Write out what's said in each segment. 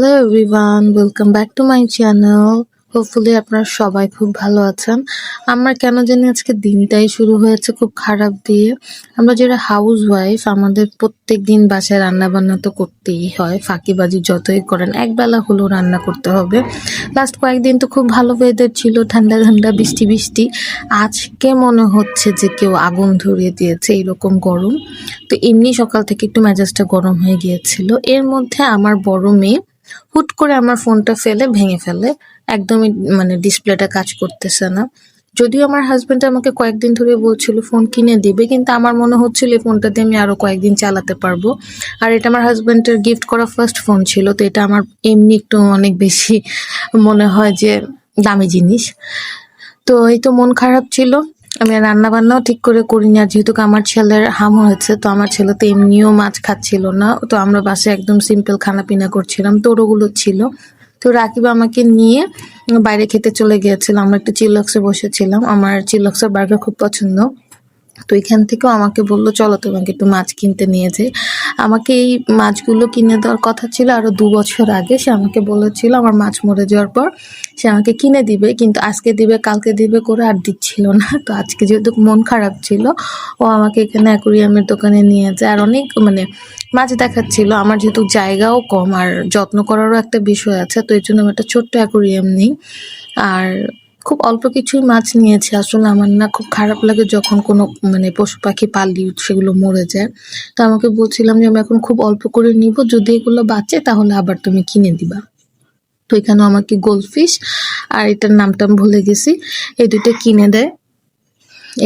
Hello everyone, welcome back to my channel. Hopefully আপনারা সবাই খুব ভালো আছেন। আমার কেন জানি আজকে দিনটাই শুরু হয়েছে খুব খারাপ দিয়ে। আমরা যারা হাউস ওয়াইফ, আমাদের প্রত্যেক দিন বাসায় রান্না বান্না তো করতেই হয়, ফাঁকিবাজি যতই করেন একবেলা হলেও রান্না করতে হবে। লাস্ট কয়েকদিন তো খুব ভালো ওয়েদার ছিল, ঠান্ডা ঠান্ডা, বৃষ্টি বৃষ্টি। আজকে মনে হচ্ছে যে কেউ আগুন ধরিয়ে দিয়েছে, এরকম গরম। তো এমনি সকাল থেকে একটু মেজাজটা গরম হয়ে গিয়েছিল। এর মধ্যে আমার বড় মেয়ে হুট করে আমার ফোনটা ফেলে ভেঙে ফেলে। একদমই মানে ডিসপ্লেটা কাজ করতেছে না। যদিও আমার হাজবেন্ড আমাকে কয়েকদিন ধরে বলছিল ফোন কিনে দিবে, কিন্তু আমার মনে হচ্ছিল এই ফোনটা দিয়ে আমি আরো কয়েকদিন চালাতে পারবো। আর এটা আমার হাজবেন্ডের গিফট করা ফার্স্ট ফোন ছিল, তো এটা আমার এমনি একটু অনেক বেশি মনে হয় যে দামি জিনিস। তো এই তো মন খারাপ ছিল। আমি আর রান্না বান্নাও ঠিক করে করিনি, আর যেহেতু আমার ছেলের হাম হয়েছে, তো আমার ছেলে তো এমনিও মাছ খাচ্ছিল না, তো আমরা বাসায় একদম সিম্পল খানা পিনা করছিলাম, তো ওগুলো ছিল। তো রাকিব আমাকে নিয়ে বাইরে খেতে চলে গিয়েছিল। আমরা একটু চিল্লক্সে বসেছিলাম, আমার চিল্লক্সের বার্গার খুব পছন্দ। তো এখান থেকেও আমাকে বললো চলো তোমাকে একটু মাছ কিনতে নিয়ে যাই। আমাকে এই মাছগুলো কিনে দেওয়ার কথা ছিল আরো 2 বছর আগে। সে আমাকে বলেছিল আমার মাছ মরে যাওয়ার পর সে আমাকে কিনে দিবে, কিন্তু আজকে দিবে কালকে দিবে করে আর দিচ্ছিল না। তো আজকে যেহেতু মন খারাপ ছিল, ও আমাকে এখানে অ্যাকুরিয়ামের দোকানে নিয়ে যায়, আর অনেক মানে মাছ দেখাচ্ছিল। আমার যেহেতু জায়গাও কম আর যত্ন করারও একটা বিষয় আছে, তো এর জন্য আমি একটা ছোট্ট অ্যাকুরিয়াম নিই। আর খুব অল্প কিছুই মাছ নিয়েছি। আসলে আমার না খুব খারাপ লাগে যখন কোনো মানে পশু পাখি পালি সেগুলো মরে যায়। তো আমাকে বলছিলাম যে আমি এখন খুব অল্প করে নিব, যদি এগুলো বাঁচে তাহলে আবার তুমি কিনে দিবা। তো এখানেও আমাকে গোল্ডফিশ আর এটার নামটা আমি ভুলে গেছি, এই দুটো কিনে দেয়।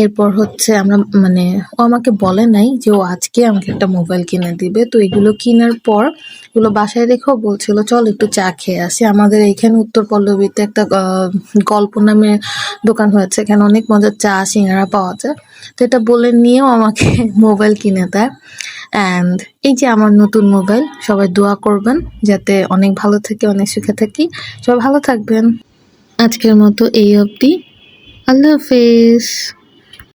এরপর হচ্ছে আমরা মানে ও আমাকে বলে নাই যে ও আজকে আমাকে একটা মোবাইল কিনে দিবে। তো এগুলো কেনার পর এগুলো বাসায় রেখেও বলছিল চল একটু চা খেয়ে আসি। আমাদের এইখানে উত্তর পল্লবীতে একটা গল্প নামে দোকান হয়েছে, এখানে অনেক মজার চা সিঙ্গারা পাওয়া যায়। তো এটা বলে নিয়েও আমাকে মোবাইল কিনে দেয়। অ্যান্ড এই যে আমার নতুন মোবাইল, সবাই দোয়া করবেন যাতে অনেক ভালো থাকে, অনেক সুখে থাকি। সবাই ভালো থাকবেন। আজকের মতো এই অবধি। আল্লাহ হাফেজ।